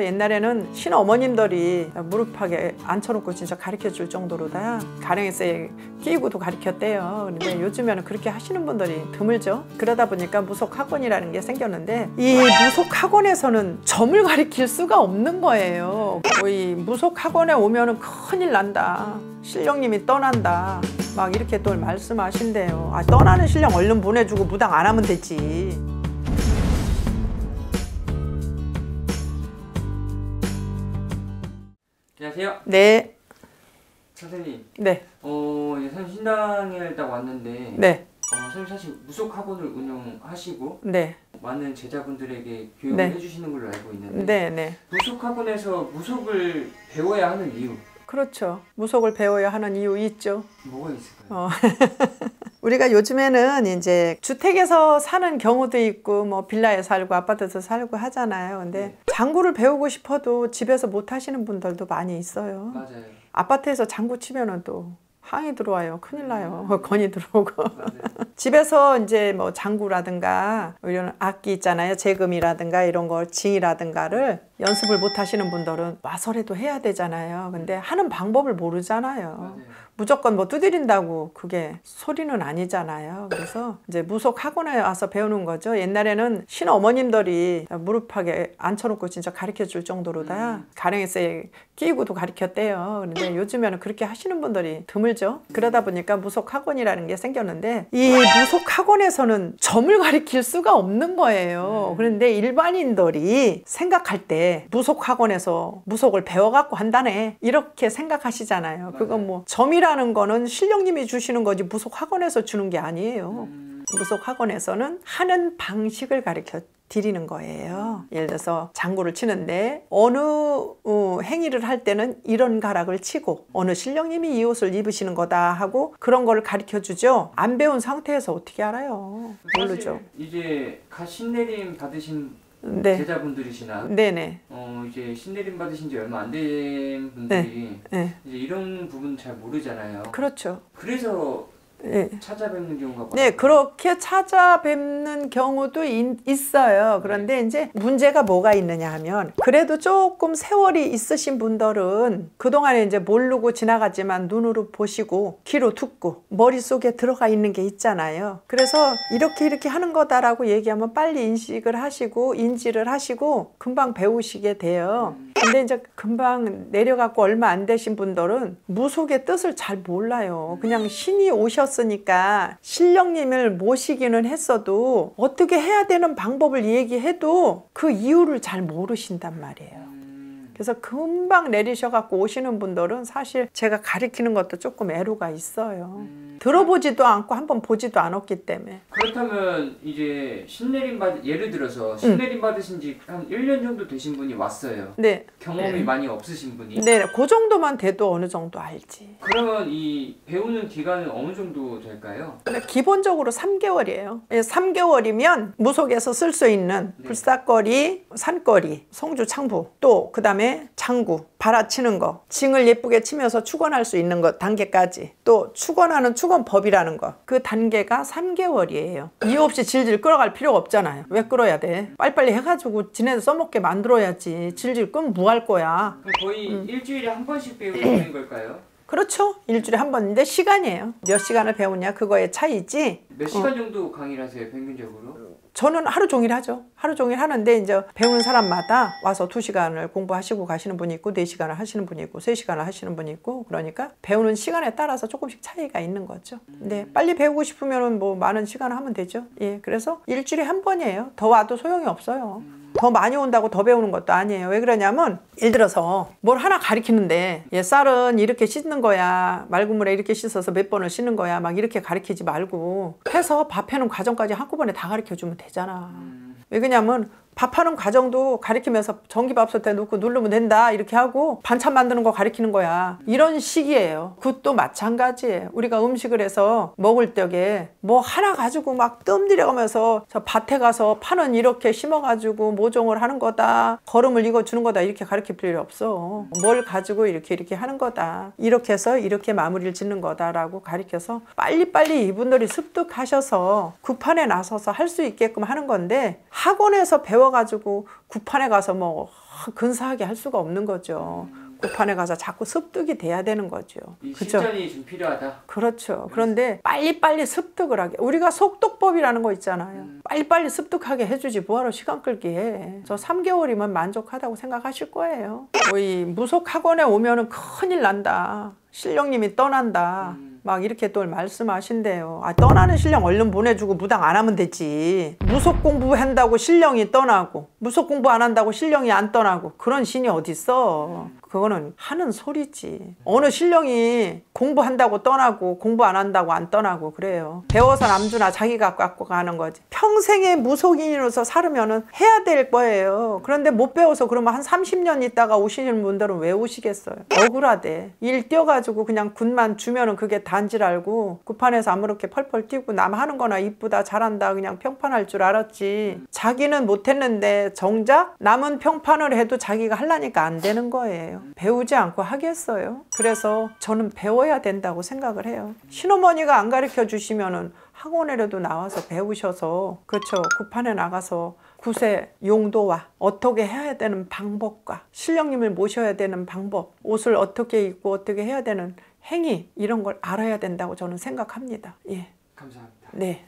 옛날에는 신어머님들이 무릎팍에 앉혀놓고 진짜 가르쳐줄 정도로다 가령에서 끼고도 가르쳤대요. 근데 요즘에는 그렇게 하시는 분들이 드물죠. 그러다 보니까 무속학원이라는 게 생겼는데 이 무속학원에서는 점을 가리킬 수가 없는 거예요. 이 무속학원에 오면은 큰일 난다, 신령님이 떠난다, 막 이렇게 또 말씀하신대요. 떠나는 신령 얼른 보내주고 무당 안 하면 되지. 안녕하세요. 네. 선생님. 네. 선생님 신당에 딱 왔는데. 네. 선생님 사실 무속학원을 운영하시고. 네. 많은 제자분들에게 교육을 네. 해주시는 걸로 알고 있는데. 네, 네. 무속학원에서 무속을 배워야 하는 이유. 그렇죠. 무속을 배워야 하는 이유 있죠. 뭐가 있을까요? 우리가 요즘에는 이제 주택에서 사는 경우도 있고 뭐 빌라에 살고 아파트에서 살고 하잖아요. 근데 네. 장구를 배우고 싶어도 집에서 못 하시는 분들도 많이 있어요. 맞아요. 아파트에서 장구 치면은 또 항이 들어와요. 큰일 나요. 건이 들어오고. 집에서 이제 뭐 장구라든가 이런 악기 있잖아요. 재금이라든가 이런 거 징이라든가를 연습을 못 하시는 분들은 와서라도 해야 되잖아요. 근데 하는 방법을 모르잖아요. 맞아요. 무조건 뭐 두드린다고 그게 소리는 아니잖아요. 그래서 이제 무속 학원에 와서 배우는 거죠. 옛날에는 신어머님들이 무릎팍에 앉혀놓고 진짜 가르쳐줄 정도로다 가령에서 끼고도 가르쳤대요. 그런데 요즘에는 그렇게 하시는 분들이 드물죠. 그러다 보니까 무속 학원이라는 게 생겼는데 이 무속 학원에서는 점을 가리킬 수가 없는 거예요. 그런데 일반인들이 생각할 때 무속 학원에서 무속을 배워갖고 한다네 이렇게 생각하시잖아요. 그건 뭐 점이라는 거는 신령님이 주시는 거지 무속 학원에서 주는 게 아니에요. 무속 학원에서는 하는 방식을 가르쳐 드리는 거예요. 예를 들어서 장구를 치는데 어느 행위를 할 때는 이런 가락을 치고 어느 신령님이 이 옷을 입으시는 거다 하고 그런 거를 가르쳐 주죠. 안 배운 상태에서 어떻게 알아요? 모르죠. 이제 신내림 받으신 네. 제자분들이시나 네네. 이제 신내림 받으신 지 얼마 안 된 분들이 네. 이제 이런 부분 잘 모르잖아요. 그렇죠. 그래서 네. 찾아뵙는 경우가 많아요. 네, 그렇게 찾아뵙는 경우도 있어요. 그런데 이제 문제가 뭐가 있느냐 하면 그래도 조금 세월이 있으신 분들은 그동안에 이제 모르고 지나가지만 눈으로 보시고 귀로 듣고 머릿속에 들어가 있는 게 있잖아요. 그래서 이렇게 하는 거다라고 얘기하면 빨리 인식을 하시고 인지를 하시고 금방 배우시게 돼요. 근데 이제 금방 내려갖고 얼마 안 되신 분들은 무속의 뜻을 잘 몰라요. 그냥 신이 오셨으니까 신령님을 모시기는 했어도 어떻게 해야 되는 방법을 얘기해도 그 이유를 잘 모르신단 말이에요. 그래서 금방 내리셔갖고 오시는 분들은 사실 제가 가르치는 것도 조금 애로가 있어요. 들어보지도 않고 한번 보지도 않았기 때문에. 그렇다면 이제 예를 들어서 신내림 받으신 지 한 1년 정도 되신 분이 왔어요. 네. 경험이 많이 없으신 분이. 네, 그 정도만 돼도 어느 정도 알지. 그러면 이 배우는 기간은 어느 정도 될까요? 기본적으로 3개월이에요. 3개월이면 무속에서 쓸 수 있는 불사거리, 산거리, 성주 창부, 또 그 다음에 장구, 발아치는 거, 징을 예쁘게 치면서 축원할 수 있는 것 단계까지, 또 축원하는 축원법이라는 거, 그 단계가 3개월이에요. 이유 없이 질질 끌어갈 필요가 없잖아요. 왜 끌어야 돼? 빨리빨리 해가지고 지네들 써먹게 만들어야지. 질질 끌면 뭐 할 거야? 그럼 거의 일주일에 한 번씩 배우는 걸까요? 그렇죠. 일주일에 한 번인데 시간이에요. 몇 시간을 배우냐 그거의 차이지. 몇 시간 정도 강의를 하세요 평균적으로? 저는 하루 종일 하죠. 하루 종일 하는데 이제 배우는 사람마다 와서 2시간을 공부하시고 가시는 분이 있고 4시간을 하시는 분이 있고 3시간을 하시는 분이 있고 그러니까 배우는 시간에 따라서 조금씩 차이가 있는 거죠. 근데 빨리 배우고 싶으면 뭐 많은 시간을 하면 되죠. 예, 그래서 일주일에 한 번이에요. 더 와도 소용이 없어요. 더 많이 온다고 더 배우는 것도 아니에요. 왜 그러냐면 예를 들어서 뭘 하나 가르치는데 쌀은 이렇게 씻는 거야, 맑은 물에 이렇게 씻어서 몇 번을 씻는 거야 막 이렇게 가르치지 말고 해서 밥 해놓은 과정까지 한꺼번에 다 가르쳐주면 되잖아. 왜 그러냐면 밥하는 과정도 가르치면서 전기밥솥에 넣고 누르면 된다 이렇게 하고 반찬 만드는 거 가르치는 거야. 이런 식이에요. 그것도 마찬가지예요. 우리가 음식을 해서 먹을 적에 뭐 하나 가지고 막 뜸들여가면서 저 밭에 가서 파는 이렇게 심어가지고 모종을 하는 거다, 거름을 이거 주는 거다 이렇게 가르칠 필요 없어. 뭘 가지고 이렇게 하는 거다, 이렇게 해서 이렇게 마무리를 짓는 거다라고 가르쳐서 빨리빨리 이분들이 습득하셔서 구판에 나서서 할 수 있게끔 하는 건데 학원에서 배워 배워가지고 구판에 가서 뭐 근사하게 할 수가 없는 거죠. 구판에 가서 자꾸 습득이 돼야 되는 거죠. 이 그죠? 실전이 좀 필요하다. 그렇죠. 그런데 빨리빨리 습득을 하게. 우리가 속독법이라는 거 있잖아요. 빨리빨리 습득하게 해주지 뭐하러 시간 끌기 해. 저 3개월이면 만족하다고 생각하실 거예요. 이 무속학원에 오면은 큰일 난다. 신령님이 떠난다. 막 이렇게 또 말씀하신대요. 아, 떠나는 신령 얼른 보내주고 무당 안 하면 되지. 무속 공부한다고 신령이 떠나고 무속 공부 안 한다고 신령이 안 떠나고 그런 신이 어딨어. 그거는 하는 소리지. 어느 신령이 공부한다고 떠나고 공부 안 한다고 안 떠나고 그래요. 배워서 남주나 자기가 갖고 가는 거지. 평생의 무속인으로서 살으면은 해야 될 거예요. 그런데 못 배워서 그러면 한 30년 있다가 오시는 분들은 왜 오시겠어요? 억울하대. 일 뛰어가지고 그냥 군만 주면은 그게 단지를 알고 구판에서 아무렇게 펄펄 뛰고 남 하는 거나 이쁘다 잘한다 그냥 평판할 줄 알았지. 자기는 못했는데 정작 남은 평판을 해도 자기가 하려니까 안 되는 거예요. 배우지 않고 하겠어요? 그래서 저는 배워야 된다고 생각을 해요. 신어머니가 안 가르쳐 주시면은 학원에라도 나와서 배우셔서 그렇죠. 구판에 나가서 구세 용도와 어떻게 해야 되는 방법과 신령님을 모셔야 되는 방법, 옷을 어떻게 입고 어떻게 해야 되는 행위 이런 걸 알아야 된다고 저는 생각합니다. 예. 감사합니다. 네.